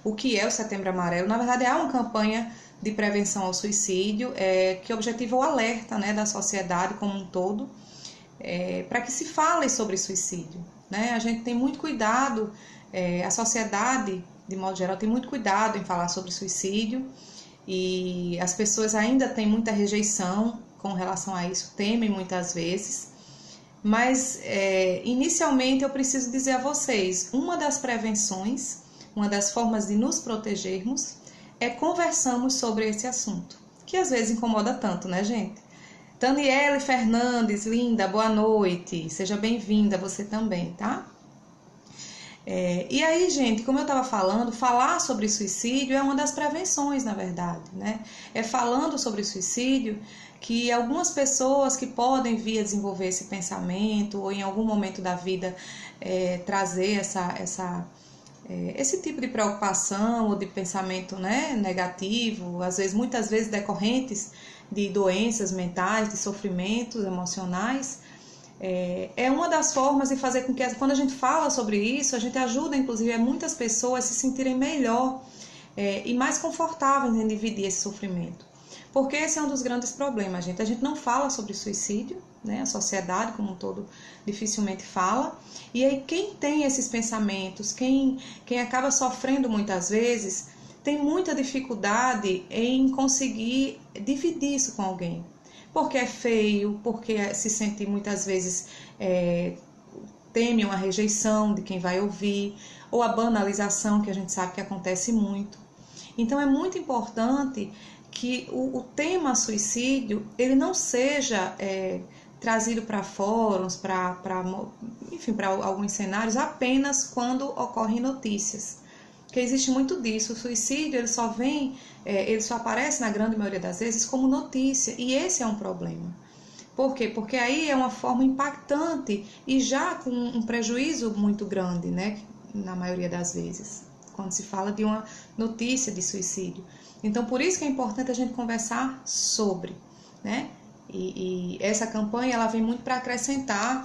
o que é o Setembro Amarelo. Na verdade, é uma campanha de prevenção ao suicídio, que objetiva o alerta, né, da sociedade como um todo, para que se fale sobre suicídio, né? A gente tem muito cuidado, a sociedade, de modo geral, tem muito cuidado em falar sobre suicídio, e as pessoas ainda têm muita rejeição com relação a isso, temem muitas vezes. Mas, inicialmente, eu preciso dizer a vocês, uma das prevenções, uma das formas de nos protegermos é conversarmos sobre esse assunto, que às vezes incomoda tanto, né, gente? Daniele Fernandes, linda, boa noite, seja bem-vinda, você também, tá? E aí, gente, como eu estava falando, falar sobre suicídio é uma das prevenções, na verdade, né? É falando sobre suicídio que algumas pessoas que podem vir a desenvolver esse pensamento ou em algum momento da vida trazer esse tipo de preocupação ou de pensamento, né, negativo, muitas vezes decorrentes de doenças mentais, de sofrimentos emocionais, é uma das formas de fazer com que, quando a gente fala sobre isso, a gente ajuda, inclusive, muitas pessoas a se sentirem melhor e mais confortáveis em dividir esse sofrimento. Porque esse é um dos grandes problemas, gente. A gente não fala sobre suicídio, né? A sociedade como um todo dificilmente fala. E aí quem tem esses pensamentos, quem acaba sofrendo muitas vezes, tem muita dificuldade em conseguir dividir isso com alguém. Porque é feio, porque se sente muitas vezes, teme uma rejeição de quem vai ouvir, ou a banalização, que a gente sabe que acontece muito. Então é muito importante que o tema suicídio ele não seja trazido para fóruns, para alguns cenários, apenas quando ocorrem notícias. Porque existe muito disso. O suicídio ele só aparece na grande maioria das vezes como notícia, e esse é um problema. Por quê? Porque aí é uma forma impactante e já com um prejuízo muito grande, né? Na maioria das vezes, quando se fala de uma notícia de suicídio. Então, por isso que é importante a gente conversar sobre, né? E essa campanha, ela vem muito para acrescentar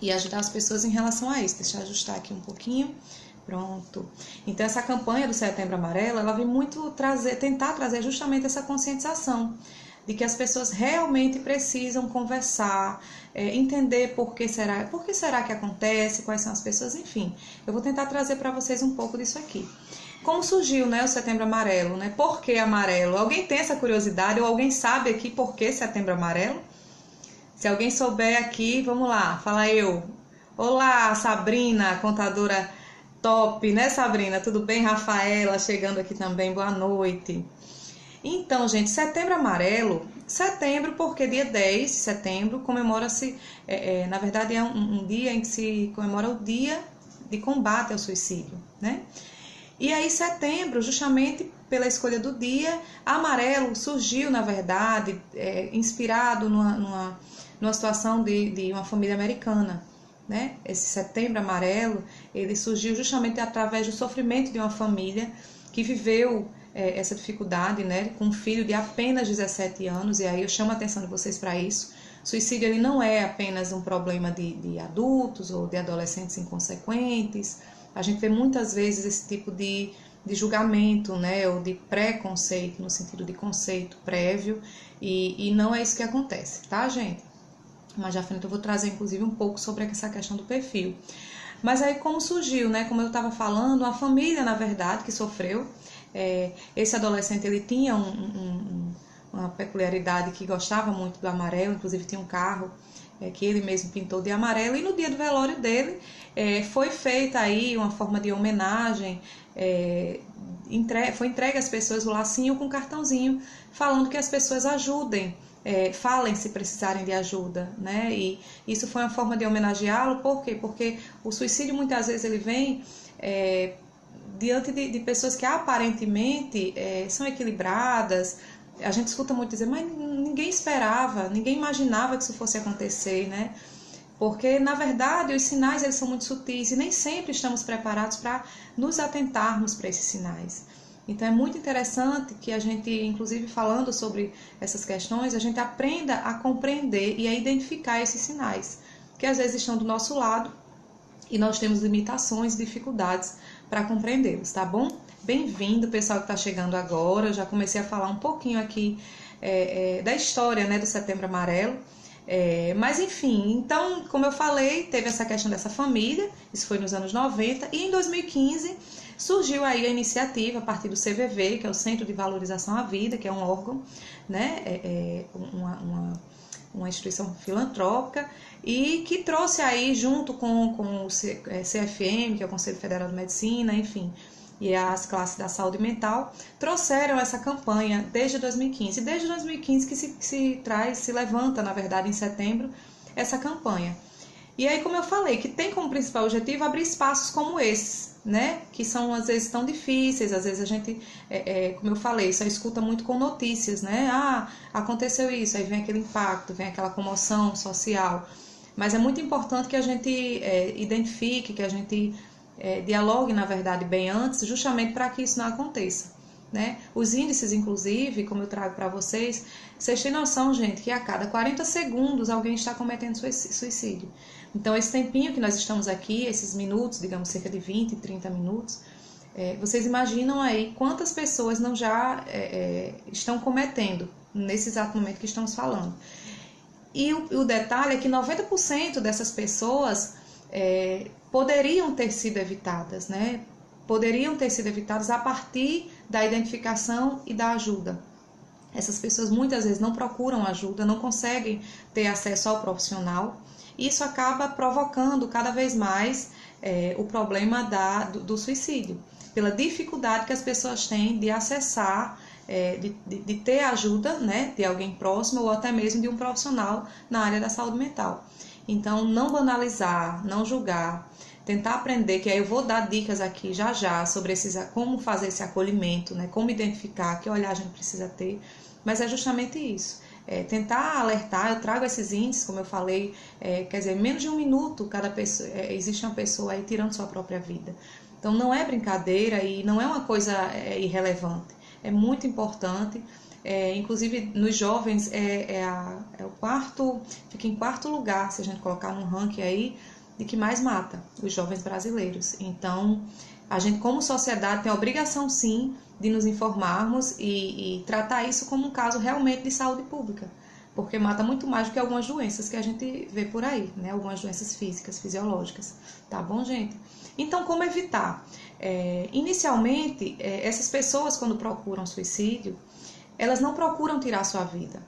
e ajudar as pessoas em relação a isso. Deixa eu ajustar aqui um pouquinho. Pronto. Então, essa campanha do Setembro Amarelo, ela vem muito tentar trazer justamente essa conscientização de que as pessoas realmente precisam conversar, entender por que será que acontece, quais são as pessoas, enfim. Eu vou tentar trazer para vocês um pouco disso aqui. Como surgiu, né, o Setembro Amarelo, né? Por que amarelo? Alguém tem essa curiosidade ou alguém sabe aqui por que Setembro Amarelo? Se alguém souber aqui, vamos lá, fala eu. Olá, Sabrina, contadora top, né, Sabrina? Tudo bem? Rafaela chegando aqui também, boa noite. Então, gente, Setembro Amarelo, setembro porque dia 10 de setembro comemora-se, na verdade é um dia em que se comemora o dia de combate ao suicídio, né? E aí setembro, justamente pela escolha do dia, amarelo surgiu, na verdade, inspirado numa situação de uma família americana, né? Esse Setembro Amarelo, ele surgiu justamente através do sofrimento de uma família que viveu essa dificuldade, né, com um filho de apenas 17 anos, e aí eu chamo a atenção de vocês para isso. Suicídio ele não é apenas um problema de adultos ou de adolescentes inconsequentes. A gente vê muitas vezes esse tipo de julgamento, né, ou de preconceito, no sentido de conceito prévio, e não é isso que acontece, tá, gente? Mas já à frente eu vou trazer, inclusive, um pouco sobre essa questão do perfil. Mas aí como surgiu, né, como eu estava falando, a família, na verdade, que sofreu. Esse adolescente, ele tinha uma peculiaridade que gostava muito do amarelo, inclusive tinha um carro que ele mesmo pintou de amarelo, e no dia do velório dele foi feita aí uma forma de homenagem, foi entregue às pessoas o lacinho com um cartãozinho, falando que as pessoas ajudem, falem se precisarem de ajuda, né? E isso foi uma forma de homenageá-lo. Por quê? Porque o suicídio muitas vezes ele vem diante de pessoas que aparentemente são equilibradas. A gente escuta muito dizer, mas ninguém esperava, ninguém imaginava que isso fosse acontecer, né? Porque, na verdade, os sinais eles são muito sutis e nem sempre estamos preparados para nos atentarmos para esses sinais. Então, é muito interessante que a gente, inclusive falando sobre essas questões, a gente aprenda a compreender e a identificar esses sinais, que às vezes estão do nosso lado e nós temos limitações, dificuldades para compreendê-los, tá bom? Bem-vindo, pessoal que está chegando agora. Eu já comecei a falar um pouquinho aqui da história, né, do Setembro Amarelo. Mas enfim, então, como eu falei, teve essa questão dessa família, isso foi nos anos 90, e em 2015 surgiu aí a iniciativa a partir do CVV, que é o Centro de Valorização à Vida, que é um órgão, né, uma instituição filantrópica, e que trouxe aí junto com o CFM, que é o Conselho Federal de Medicina, enfim, e as classes da saúde mental, trouxeram essa campanha desde 2015. Desde 2015 que se levanta, na verdade, em setembro, essa campanha. E aí, como eu falei, que tem como principal objetivo abrir espaços como esses, né? Que são, às vezes, tão difíceis, às vezes a gente, como eu falei, só escuta muito com notícias, né? Ah, aconteceu isso, aí vem aquele impacto, vem aquela comoção social. Mas é muito importante que a gente identifique, que a gente dialogue, na verdade, bem antes, justamente para que isso não aconteça, né? Os índices, inclusive, como eu trago para vocês têm noção, gente, que a cada 40 segundos alguém está cometendo suicídio. Então, esse tempinho que nós estamos aqui, esses minutos, digamos, cerca de 20, 30 minutos, vocês imaginam aí quantas pessoas não já estão cometendo nesse exato momento que estamos falando. E o detalhe é que 90% dessas pessoas poderiam ter sido evitadas, né? Poderiam ter sido evitadas a partir da identificação e da ajuda. Essas pessoas muitas vezes não procuram ajuda, não conseguem ter acesso ao profissional. Isso acaba provocando cada vez mais o problema do suicídio, pela dificuldade que as pessoas têm de acessar, de ter ajuda, né, de alguém próximo ou até mesmo de um profissional na área da saúde mental. Então, não banalizar, não julgar, tentar aprender, que aí eu vou dar dicas aqui já sobre como fazer esse acolhimento, né, como identificar, que olhar a gente precisa ter, mas é justamente isso. Tentar alertar, eu trago esses índices, como eu falei, quer dizer, menos de um minuto cada pessoa, existe uma pessoa aí tirando sua própria vida. Então não é brincadeira e não é uma coisa irrelevante, é muito importante. Inclusive nos jovens o quarto, fica em quarto lugar, se a gente colocar num ranking aí, de que mais mata os jovens brasileiros. Então a gente como sociedade tem a obrigação sim de nos informarmos e tratar isso como um caso realmente de saúde pública, porque mata muito mais do que algumas doenças que a gente vê por aí, né? Algumas doenças físicas, fisiológicas, tá bom, gente? Então, como evitar? Inicialmente, essas pessoas quando procuram suicídio, elas não procuram tirar sua vida.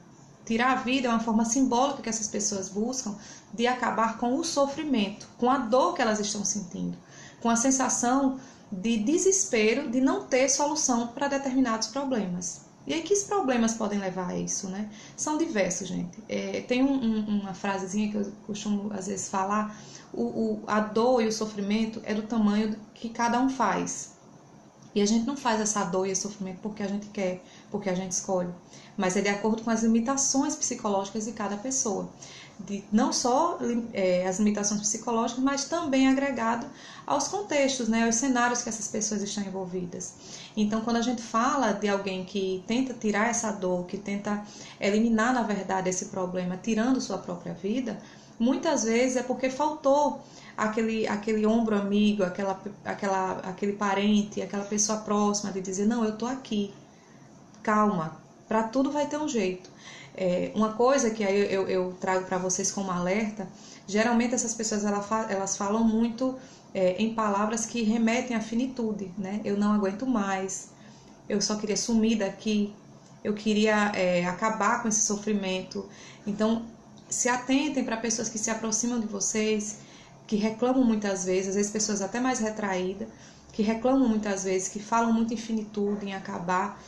Tirar a vida é uma forma simbólica que essas pessoas buscam de acabar com o sofrimento, com a dor que elas estão sentindo, com a sensação de desespero de não ter solução para determinados problemas. E aí, que problemas podem levar a isso, né? São diversos, gente. Tem uma frasezinha que eu costumo, às vezes, falar, a dor e o sofrimento é do tamanho que cada um faz. E a gente não faz essa dor e esse sofrimento porque a gente quer, porque a gente escolhe, mas é de acordo com as limitações psicológicas de cada pessoa. Não só as limitações psicológicas, mas também agregado aos contextos, né, aos cenários que essas pessoas estão envolvidas. Então, quando a gente fala de alguém que tenta tirar essa dor, que tenta eliminar, na verdade, esse problema, tirando sua própria vida, muitas vezes é porque faltou aquele ombro amigo, aquele parente, aquela pessoa próxima de dizer, não, eu tô aqui, calma, para tudo vai ter um jeito. Uma coisa que aí eu trago para vocês como alerta, geralmente essas pessoas elas falam muito em palavras que remetem à finitude, né? Eu não aguento mais, eu só queria sumir daqui, eu queria acabar com esse sofrimento. Então, se atentem para pessoas que se aproximam de vocês, que reclamam muitas vezes pessoas até mais retraídas, que reclamam muitas vezes, que falam muito em finitude, em acabar,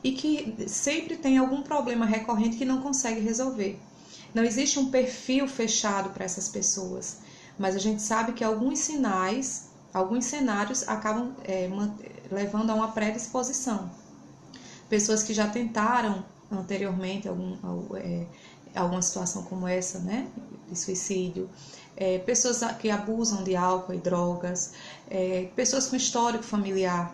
e que sempre tem algum problema recorrente que não consegue resolver. Não existe um perfil fechado para essas pessoas, mas a gente sabe que alguns sinais, alguns cenários acabam levando a uma predisposição. Pessoas que já tentaram anteriormente alguma situação como essa, né, de suicídio, pessoas que abusam de álcool e drogas, pessoas com histórico familiar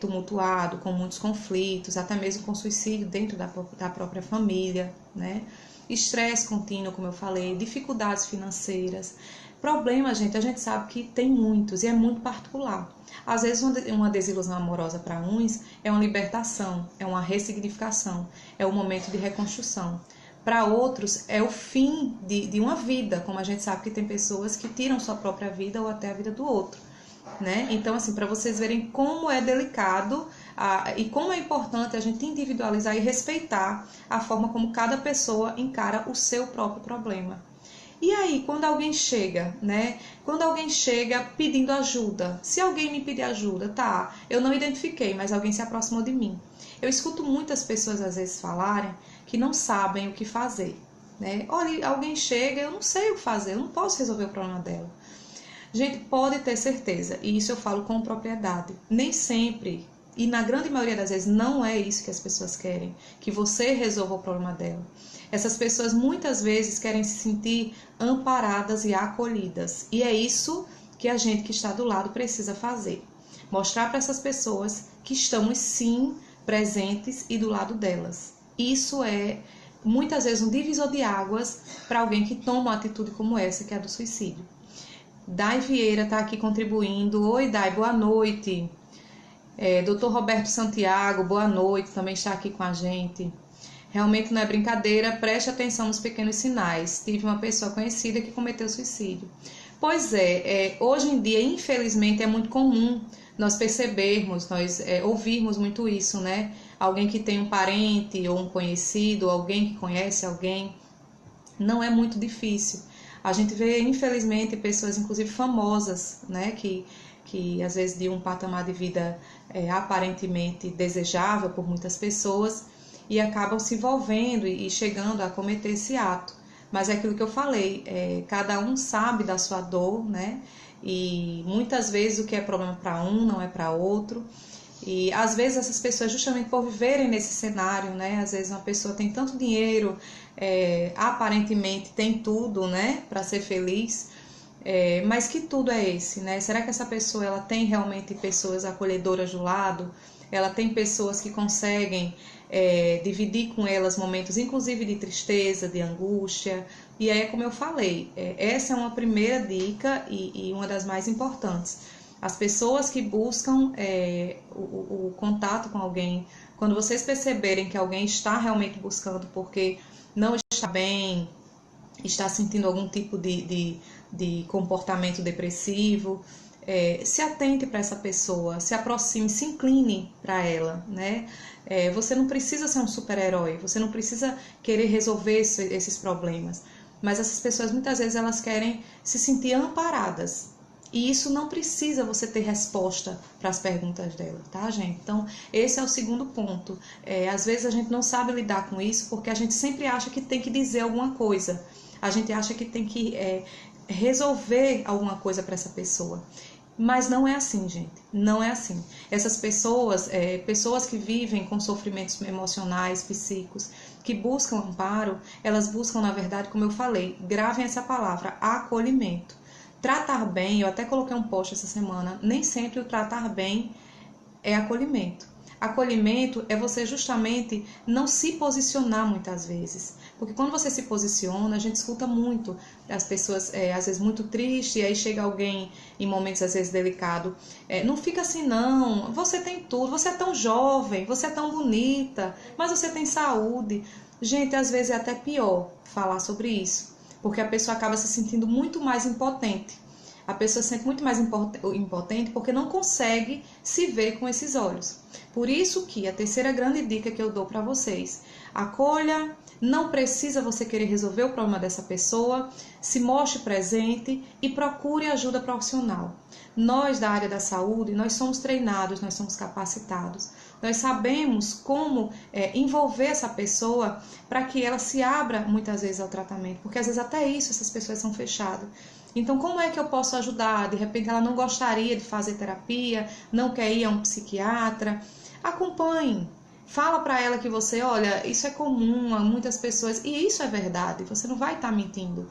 tumultuado, com muitos conflitos, até mesmo com suicídio dentro da própria família, né? Estresse contínuo, como eu falei, dificuldades financeiras, Problema, gente, a gente sabe que tem muitos e é muito particular. Às vezes uma desilusão amorosa para uns é uma libertação, é uma ressignificação, é um momento de reconstrução. Para outros é o fim de uma vida, como a gente sabe que tem pessoas que tiram sua própria vida ou até a vida do outro, né? Então, assim, para vocês verem como é delicado e como é importante a gente individualizar e respeitar a forma como cada pessoa encara o seu próprio problema. E aí, quando alguém chega, né? Quando alguém chega pedindo ajuda, se alguém me pedir ajuda, tá, eu não identifiquei, mas alguém se aproximou de mim. Eu escuto muitas pessoas às vezes falarem que não sabem o que fazer, né? Olha, alguém chega, eu não sei o que fazer, eu não posso resolver o problema dela. Gente, pode ter certeza, e isso eu falo com propriedade, nem sempre, e na grande maioria das vezes não é isso que as pessoas querem, que você resolva o problema dela. Essas pessoas muitas vezes querem se sentir amparadas e acolhidas, e é isso que a gente que está do lado precisa fazer. Mostrar para essas pessoas que estamos sim presentes e do lado delas. Isso é muitas vezes um divisor de águas para alguém que toma uma atitude como essa, que é a do suicídio. Dai Vieira está aqui contribuindo. Oi, Dai, boa noite. Dr. Roberto Santiago, boa noite, também está aqui com a gente. Realmente não é brincadeira, preste atenção nos pequenos sinais. Tive uma pessoa conhecida que cometeu suicídio. Pois hoje em dia, infelizmente, é muito comum nós percebermos, nós ouvirmos muito isso, né? Alguém que tem um parente ou um conhecido, alguém que conhece alguém, não é muito difícil. A gente vê, infelizmente, pessoas, inclusive famosas, né, que às vezes de um patamar de vida aparentemente desejável por muitas pessoas e acabam se envolvendo e chegando a cometer esse ato. Mas é aquilo que eu falei, cada um sabe da sua dor, né, e muitas vezes o que é problema para um não é para outro. E às vezes essas pessoas, justamente por viverem nesse cenário, né, às vezes uma pessoa tem tanto dinheiro, aparentemente tem tudo, né, para ser feliz, mas que tudo é esse, né? Será que essa pessoa ela tem realmente pessoas acolhedoras do lado? Ela tem pessoas que conseguem dividir com elas momentos, inclusive de tristeza, de angústia? E aí, como eu falei, essa é uma primeira dica e uma das mais importantes. As pessoas que buscam o contato com alguém, quando vocês perceberem que alguém está realmente buscando porque não está bem, está sentindo algum tipo de comportamento depressivo, se atente para essa pessoa, se aproxime, se incline para ela, né? Você não precisa ser um super-herói, você não precisa querer resolver esses problemas, mas essas pessoas muitas vezes elas querem se sentir amparadas. E isso não precisa você ter resposta para as perguntas dela, tá, gente? Então, esse é o segundo ponto. Às vezes a gente não sabe lidar com isso porque a gente sempre acha que tem que dizer alguma coisa. A gente acha que tem que resolver alguma coisa para essa pessoa. Mas não é assim, gente. Não é assim. Essas pessoas, pessoas que vivem com sofrimentos emocionais, psíquicos, que buscam amparo, elas buscam, na verdade, como eu falei, gravem essa palavra, acolhimento. Tratar bem, eu até coloquei um post essa semana, nem sempre o tratar bem é acolhimento. Acolhimento é você justamente não se posicionar muitas vezes. Porque quando você se posiciona, a gente escuta muito as pessoas, às vezes, muito tristes, e aí chega alguém em momentos, às vezes, delicados. Não fica assim, não. Você tem tudo, você é tão jovem, você é tão bonita, mas você tem saúde. Gente, às vezes é até pior falar sobre isso. Porque a pessoa acaba se sentindo muito mais impotente. A pessoa se sente muito mais impotente porque não consegue se ver com esses olhos. Por isso que a terceira grande dica que eu dou para vocês: acolha, não precisa você querer resolver o problema dessa pessoa, se mostre presente e procure ajuda profissional. Nós da área da saúde, nós somos treinados, nós somos capacitados. Nós sabemos como envolver essa pessoa para que ela se abra muitas vezes ao tratamento, porque às vezes até isso essas pessoas são fechadas. Então, como é que eu posso ajudar? De repente ela não gostaria de fazer terapia, não quer ir a um psiquiatra. Acompanhe. Fala para ela que você, olha, isso é comum a muitas pessoas, e isso é verdade, você não vai estar mentindo.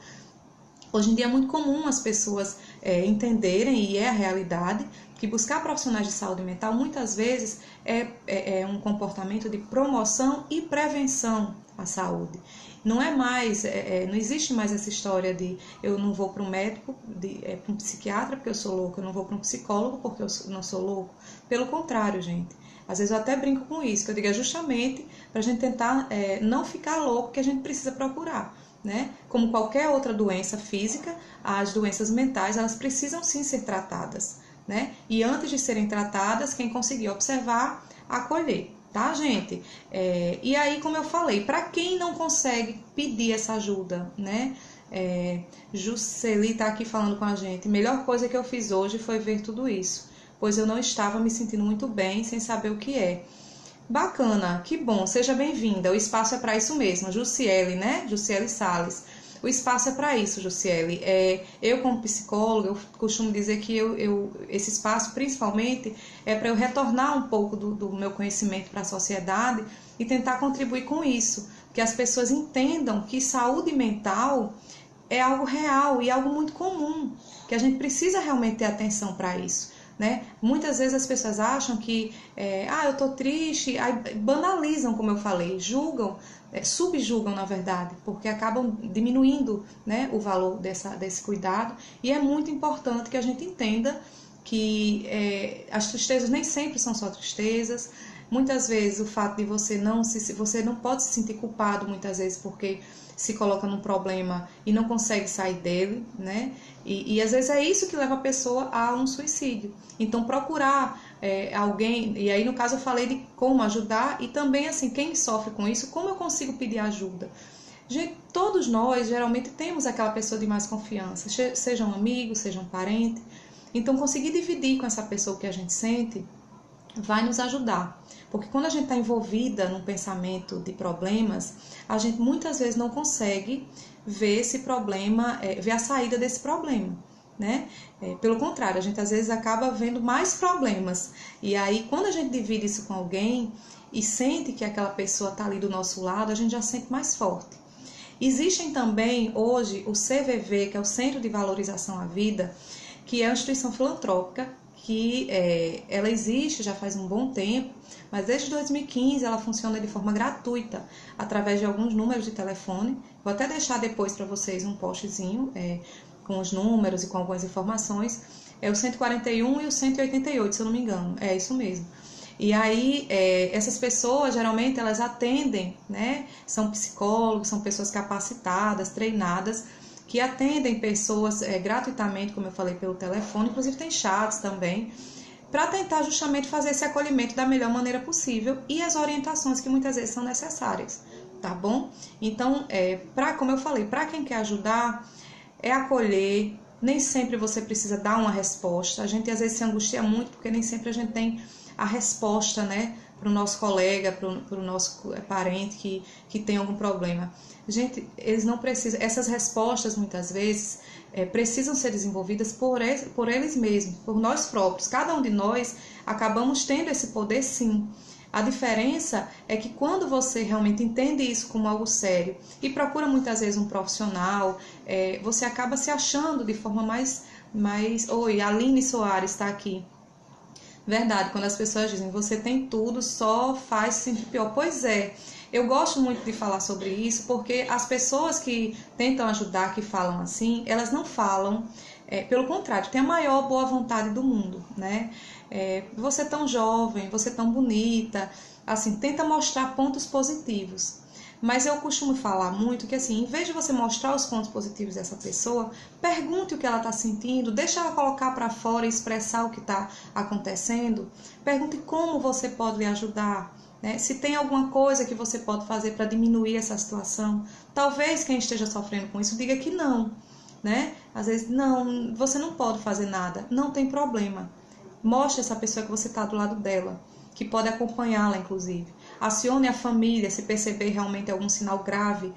Hoje em dia é muito comum as pessoas entenderem, e é a realidade, que buscar profissionais de saúde mental muitas vezes é um comportamento de promoção e prevenção à saúde. Não é mais, não existe mais essa história de eu não vou para um médico, para um psiquiatra porque eu sou louco, eu não vou para um psicólogo porque eu não sou louco. Pelo contrário, gente. Às vezes eu até brinco com isso, que eu digo é justamente para a gente tentar não ficar louco que a gente precisa procurar. Né? Como qualquer outra doença física, as doenças mentais elas precisam sim ser tratadas. Né? E antes de serem tratadas, quem conseguir observar, acolher. Tá, gente? E aí, como eu falei, para quem não consegue pedir essa ajuda, né? Jusceli tá aqui falando com a gente. Melhor coisa que eu fiz hoje foi ver tudo isso, pois eu não estava me sentindo muito bem, sem saber o que é. Bacana, que bom, seja bem-vinda. O espaço é para isso mesmo, Jussiele, né? Jussiele Salles. O espaço é para isso, Jussiele. Eu, como psicóloga, eu costumo dizer que esse espaço, principalmente, é para eu retornar um pouco do meu conhecimento para a sociedade e tentar contribuir com isso. Que as pessoas entendam que saúde mental é algo real e algo muito comum, que a gente precisa realmente ter atenção para isso. Né? Muitas vezes as pessoas acham que eu tô triste, aí banalizam, como eu falei, julgam, subjugam na verdade, porque acabam diminuindo, né, o valor desse cuidado. E é muito importante que a gente entenda que as tristezas nem sempre são só tristezas. Muitas vezes o fato de você não pode se sentir culpado muitas vezes porque se coloca num problema e não consegue sair dele, né? E às vezes é isso que leva a pessoa a um suicídio. Então procurar alguém, e aí no caso eu falei de como ajudar e também assim, quem sofre com isso, como eu consigo pedir ajuda? Gente, todos nós geralmente temos aquela pessoa de mais confiança, seja um amigo, seja um parente. Então conseguir dividir com essa pessoa o que a gente sente vai nos ajudar. Porque quando a gente está envolvida num pensamento de problemas, a gente muitas vezes não consegue ver esse problema, ver a saída desse problema, né? Pelo contrário, a gente às vezes acaba vendo mais problemas. E aí, quando a gente divide isso com alguém e sente que aquela pessoa está ali do nosso lado, a gente já sente mais forte. Existem também, hoje, o CVV, que é o Centro de Valorização à Vida, que é uma instituição filantrópica, que ela existe já faz um bom tempo, mas desde 2015 ela funciona de forma gratuita, através de alguns números de telefone. Vou até deixar depois para vocês um postzinho com os números e com algumas informações. É o 141 e o 188, se eu não me engano. É isso mesmo. E aí, essas pessoas, geralmente, elas atendem, né? São psicólogos, são pessoas capacitadas, treinadas, que atendem pessoas gratuitamente, como eu falei, pelo telefone. Inclusive tem chats também, para tentar justamente fazer esse acolhimento da melhor maneira possível e as orientações que muitas vezes são necessárias, tá bom? Então, como eu falei, para quem quer ajudar, acolher. Nem sempre você precisa dar uma resposta. A gente às vezes se angustia muito porque nem sempre a gente tem a resposta, né, para o nosso colega, para o nosso parente que tem algum problema. Gente, eles não precisam, essas respostas muitas vezes precisam ser desenvolvidas por eles mesmos, por nós próprios. Cada um de nós acabamos tendo esse poder, sim. A diferença é que quando você realmente entende isso como algo sério e procura muitas vezes um profissional, você acaba se achando de forma mais... Oi, a Aline Soares está aqui. Verdade, quando as pessoas dizem você tem tudo, só faz se sentir pior. Pois é, eu gosto muito de falar sobre isso porque as pessoas que tentam ajudar, que falam assim, elas não falam, pelo contrário, tem a maior boa vontade do mundo, né? Você é tão jovem, você é tão bonita, assim, tenta mostrar pontos positivos. Mas eu costumo falar muito que, assim, em vez de você mostrar os pontos positivos dessa pessoa, pergunte o que ela está sentindo, deixa ela colocar para fora e expressar o que está acontecendo. Pergunte como você pode lhe ajudar, né? Se tem alguma coisa que você pode fazer para diminuir essa situação. Talvez quem esteja sofrendo com isso diga que não, né? Às vezes, não, você não pode fazer nada, não tem problema. Mostre essa pessoa que você está do lado dela, que pode acompanhá-la, inclusive. Acione a família se perceber realmente algum sinal grave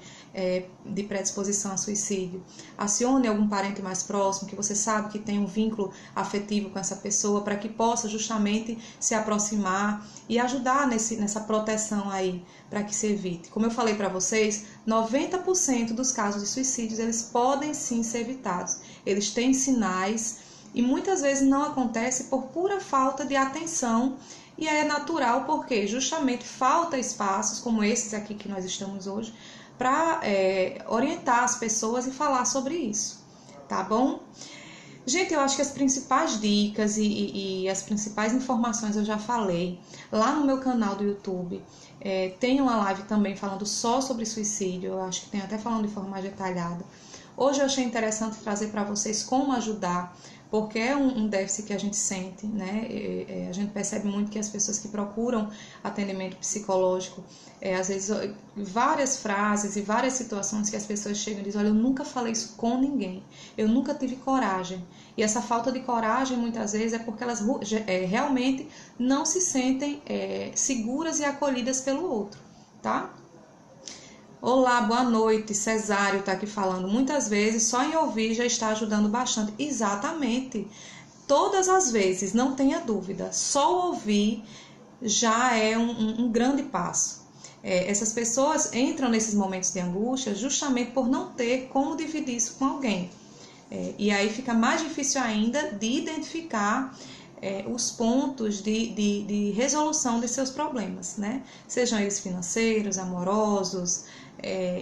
de predisposição a suicídio. Acione algum parente mais próximo, que você sabe que tem um vínculo afetivo com essa pessoa, para que possa justamente se aproximar e ajudar nessa proteção aí, para que se evite. Como eu falei para vocês, 90% dos casos de suicídios, eles podem sim ser evitados. Eles têm sinais E muitas vezes não acontece por pura falta de atenção, e é natural porque justamente falta espaços como esses aqui que nós estamos hoje para orientar as pessoas e falar sobre isso, tá bom? Gente, eu acho que as principais dicas e as principais informações eu já falei. Lá no meu canal do YouTube tem uma live também falando só sobre suicídio, eu acho que tem até falando de forma mais detalhada. Hoje eu achei interessante trazer para vocês como ajudar, porque é um déficit que a gente sente, né? A gente percebe muito que as pessoas que procuram atendimento psicológico, às vezes várias frases e várias situações que as pessoas chegam e dizem: olha, eu nunca falei isso com ninguém, eu nunca tive coragem. E essa falta de coragem muitas vezes é porque elas realmente não se sentem seguras e acolhidas pelo outro, tá? Olá, boa noite, Cesário está aqui falando. Muitas vezes só em ouvir já está ajudando bastante. Exatamente, todas as vezes, não tenha dúvida, só ouvir já é um grande passo. Essas pessoas entram nesses momentos de angústia justamente por não ter como dividir isso com alguém. E aí fica mais difícil ainda de identificar os pontos de resolução de seus problemas, né? Sejam eles financeiros, amorosos,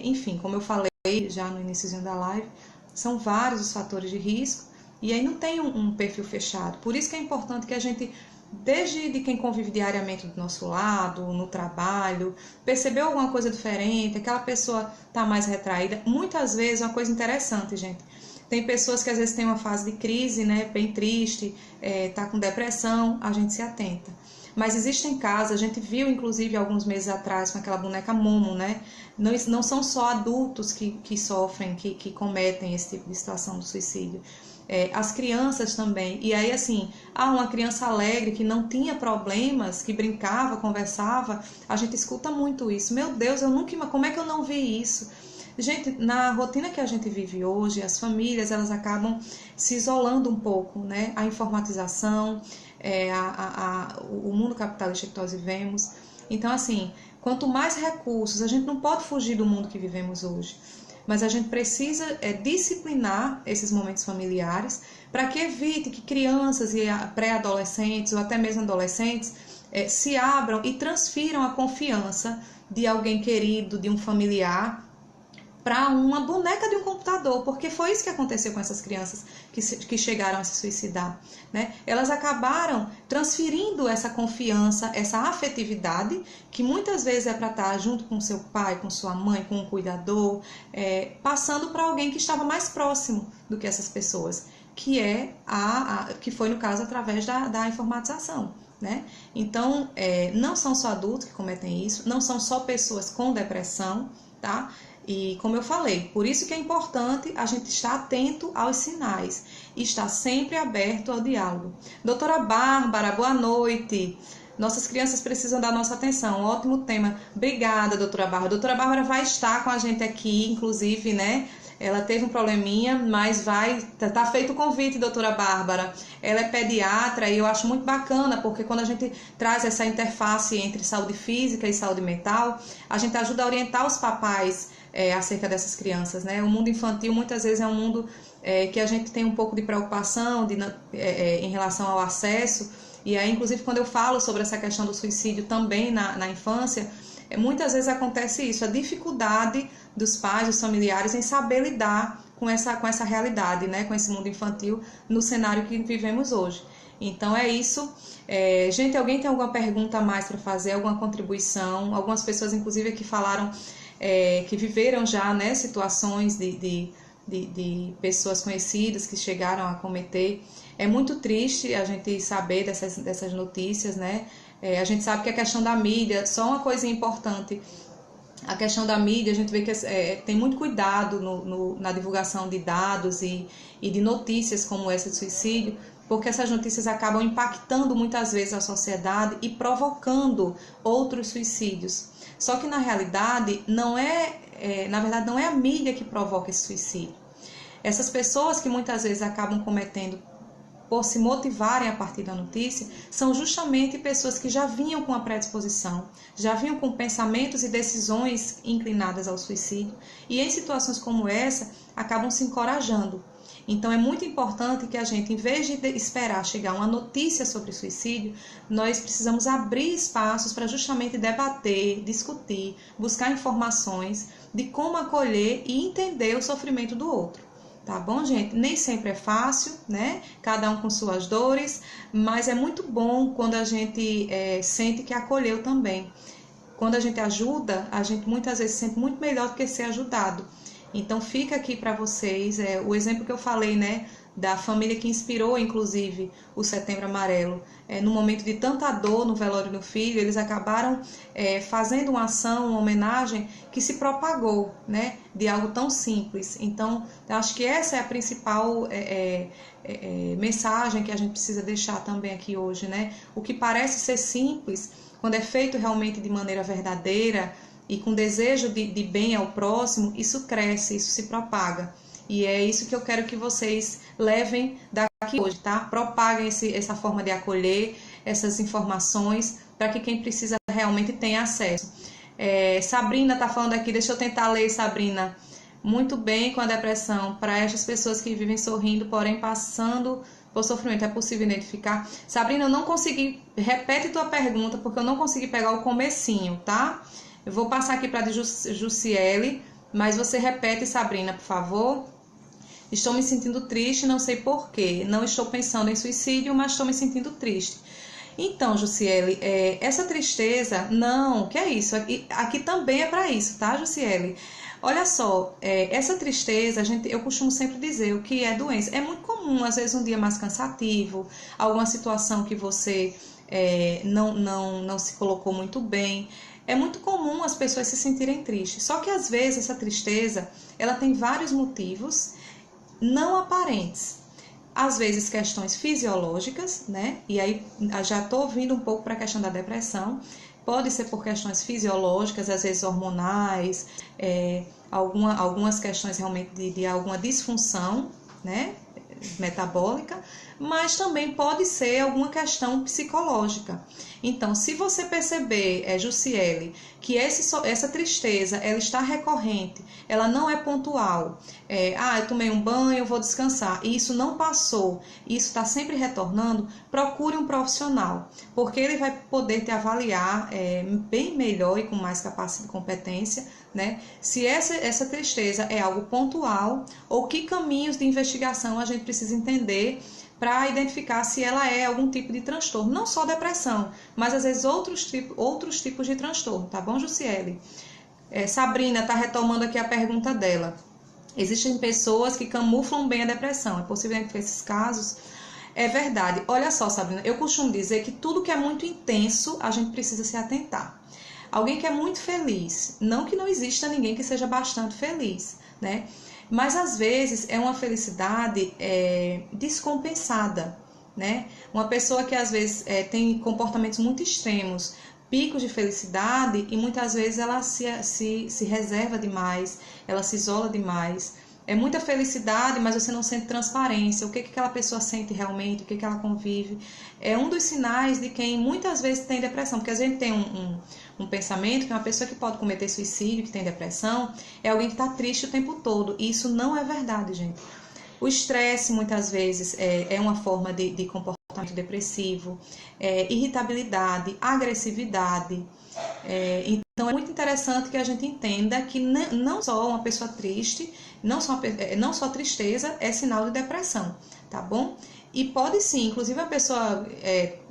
enfim, como eu falei já no início da live, são vários os fatores de risco e aí não tem um perfil fechado. Por isso que é importante que a gente, desde de quem convive diariamente do nosso lado, no trabalho, percebeu alguma coisa diferente, aquela pessoa está mais retraída. Muitas vezes, uma coisa interessante, gente, tem pessoas que às vezes têm uma fase de crise, né, bem triste, tá com depressão, a gente se atenta. Mas existem casos, a gente viu inclusive alguns meses atrás com aquela boneca Momo, né? Não são só adultos que sofrem, que cometem esse tipo de situação do suicídio. As crianças também. E aí, assim, uma criança alegre que não tinha problemas, que brincava, conversava, a gente escuta muito isso. Meu Deus, como é que eu não vi isso? Gente, na rotina que a gente vive hoje, as famílias elas acabam se isolando um pouco, né? A informatização, o mundo capitalista que nós vivemos. Então, assim, quanto mais recursos, a gente não pode fugir do mundo que vivemos hoje, mas a gente precisa disciplinar esses momentos familiares para que evite que crianças e pré-adolescentes ou até mesmo adolescentes se abram e transfiram a confiança de alguém querido, de um familiar, para uma boneca de um computador, porque foi isso que aconteceu com essas crianças que chegaram a se suicidar, né? Elas acabaram transferindo essa confiança, essa afetividade, que muitas vezes é para estar junto com seu pai, com sua mãe, com um cuidador, passando para alguém que estava mais próximo do que essas pessoas, que foi no caso através da informatização, né? Então, não são só adultos que cometem isso, não são só pessoas com depressão, tá? E como eu falei, por isso que é importante a gente estar atento aos sinais e estar sempre aberto ao diálogo. Doutora Bárbara, boa noite. Nossas crianças precisam da nossa atenção. Ótimo tema. Obrigada, doutora Bárbara. Doutora Bárbara vai estar com a gente aqui, inclusive, né? Ela teve um probleminha, mas tá feito o convite, doutora Bárbara. Ela é pediatra e eu acho muito bacana, porque quando a gente traz essa interface entre saúde física e saúde mental, a gente ajuda a orientar os papais acerca dessas crianças, né? O mundo infantil muitas vezes é um mundo que a gente tem um pouco de preocupação em relação ao acesso, e aí inclusive quando eu falo sobre essa questão do suicídio também na infância, muitas vezes acontece isso, a dificuldade dos pais, dos familiares em saber lidar com essa realidade, né? Com esse mundo infantil no cenário que vivemos hoje. Então é isso. Gente, alguém tem alguma pergunta a mais para fazer, alguma contribuição? Algumas pessoas inclusive que falaram que viveram já, né, situações de pessoas conhecidas que chegaram a cometer. É muito triste a gente saber dessas notícias, né? A gente sabe que a questão da mídia, só uma coisa importante, a questão da mídia, a gente vê que tem muito cuidado na divulgação de dados e de notícias como essa de suicídio, porque essas notícias acabam impactando muitas vezes a sociedade e provocando outros suicídios. Só que na realidade na verdade não é a mídia que provoca esse suicídio. Essas pessoas que muitas vezes acabam cometendo por se motivarem a partir da notícia, são justamente pessoas que já vinham com a predisposição, já vinham com pensamentos e decisões inclinadas ao suicídio, e em situações como essa, acabam se encorajando. Então é muito importante que a gente, em vez de esperar chegar uma notícia sobre suicídio, nós precisamos abrir espaços para justamente debater, discutir, buscar informações de como acolher e entender o sofrimento do outro. Tá bom, gente? Nem sempre é fácil, né? Cada um com suas dores, mas é muito bom quando a gente sente que acolheu também. Quando a gente ajuda, a gente muitas vezes se sente muito melhor do que ser ajudado. Então fica aqui para vocês o exemplo que eu falei, né? Da família que inspirou, inclusive, o Setembro Amarelo. No momento de tanta dor no velório do filho, eles acabaram fazendo uma ação, uma homenagem que se propagou, né, de algo tão simples. Então, eu acho que essa é a principal mensagem que a gente precisa deixar também aqui hoje, né? O que parece ser simples, quando é feito realmente de maneira verdadeira e com desejo de bem ao próximo, isso cresce, isso se propaga. E é isso que eu quero que vocês levem daqui hoje, tá? Propaguem essa forma de acolher, essas informações, para que quem precisa realmente tenha acesso. Sabrina está falando aqui, deixa eu tentar ler, Sabrina. Muito bem com a depressão. Para estas pessoas que vivem sorrindo, porém passando por sofrimento, é possível identificar? Sabrina, eu não consegui... Repete tua pergunta, porque eu não consegui pegar o comecinho, tá? Eu vou passar aqui para a Jussiele, mas você repete, Sabrina, por favor. Estou me sentindo triste, não sei porquê. Não estou pensando em suicídio, mas estou me sentindo triste. Então, Jussiele, essa tristeza, não, que é isso? Aqui também é para isso, tá, Jussiele? Olha só, essa tristeza, eu costumo sempre dizer o que é doença. É muito comum, às vezes, um dia mais cansativo, alguma situação que você não se colocou muito bem. É muito comum as pessoas se sentirem tristes. Só que, às vezes, essa tristeza, ela tem vários motivos não aparentes. Às vezes questões fisiológicas, né? E aí já estou vindo um pouco para a questão da depressão. Pode ser por questões fisiológicas, às vezes hormonais, algumas questões realmente de alguma disfunção, né? Metabólica, mas também pode ser alguma questão psicológica. Então, se você perceber, Jussiele, que essa tristeza ela está recorrente, ela não é pontual, eu tomei um banho, vou descansar, e isso não passou, isso está sempre retornando, procure um profissional, porque ele vai poder te avaliar bem melhor e com mais capacidade e competência, né? Se essa tristeza é algo pontual ou que caminhos de investigação a gente precisa entender para identificar se ela é algum tipo de transtorno, não só depressão, mas às vezes outros tipos de transtorno, tá bom, Jussiele? Sabrina está retomando aqui a pergunta dela. Existem pessoas que camuflam bem a depressão, é possível identificar esses casos? É verdade. Olha só, Sabrina, eu costumo dizer que tudo que é muito intenso, a gente precisa se atentar. Alguém que é muito feliz, não que não exista ninguém que seja bastante feliz, né? Mas às vezes é uma felicidade descompensada, né? Uma pessoa que às vezes tem comportamentos muito extremos, picos de felicidade, e muitas vezes ela se reserva demais, ela se isola demais. É muita felicidade, mas você não sente transparência, o que aquela pessoa sente realmente, o que ela convive. É um dos sinais de quem muitas vezes tem depressão, porque a gente tem um pensamento que uma pessoa que pode cometer suicídio, que tem depressão, é alguém que está triste o tempo todo, e isso não é verdade, gente. O estresse, muitas vezes, é uma forma de comportamento depressivo, irritabilidade, agressividade. Então, é muito interessante que a gente entenda que não só uma pessoa triste, não só tristeza é sinal de depressão, tá bom? E pode sim, inclusive a pessoa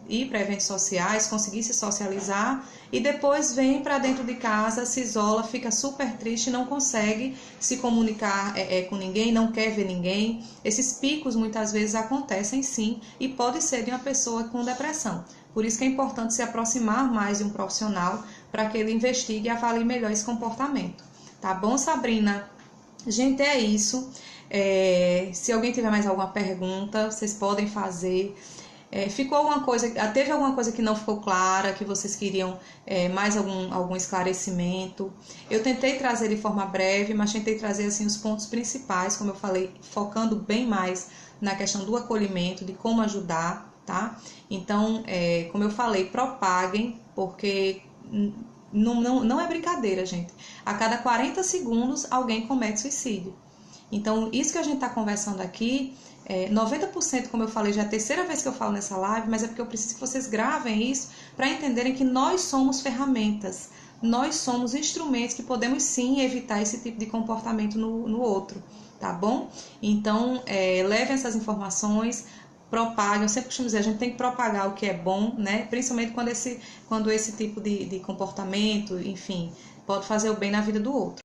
ir para eventos sociais, conseguir se socializar e depois vem para dentro de casa, se isola, fica super triste, não consegue se comunicar com ninguém, não quer ver ninguém. Esses picos muitas vezes acontecem sim e pode ser de uma pessoa com depressão. Por isso que é importante se aproximar mais de um profissional para que ele investigue e avalie melhor esse comportamento. Tá bom, Sabrina? Gente, é isso. Se alguém tiver mais alguma pergunta, vocês podem fazer. Teve alguma coisa que não ficou clara, que vocês queriam mais algum esclarecimento? Eu tentei trazer de forma breve, mas tentei trazer assim os pontos principais, como eu falei, focando bem mais na questão do acolhimento, de como ajudar, tá? Então, como eu falei, propaguem, porque não é brincadeira, gente. A cada 40 segundos alguém comete suicídio. Então, isso que a gente está conversando aqui, 90%, como eu falei, já é a terceira vez que eu falo nessa live, mas é porque eu preciso que vocês gravem isso para entenderem que nós somos ferramentas, nós somos instrumentos que podemos sim evitar esse tipo de comportamento no outro, tá bom? Então, levem essas informações, propaguem. Eu sempre costumo dizer, a gente tem que propagar o que é bom, né? Principalmente quando esse tipo de comportamento, enfim, pode fazer o bem na vida do outro.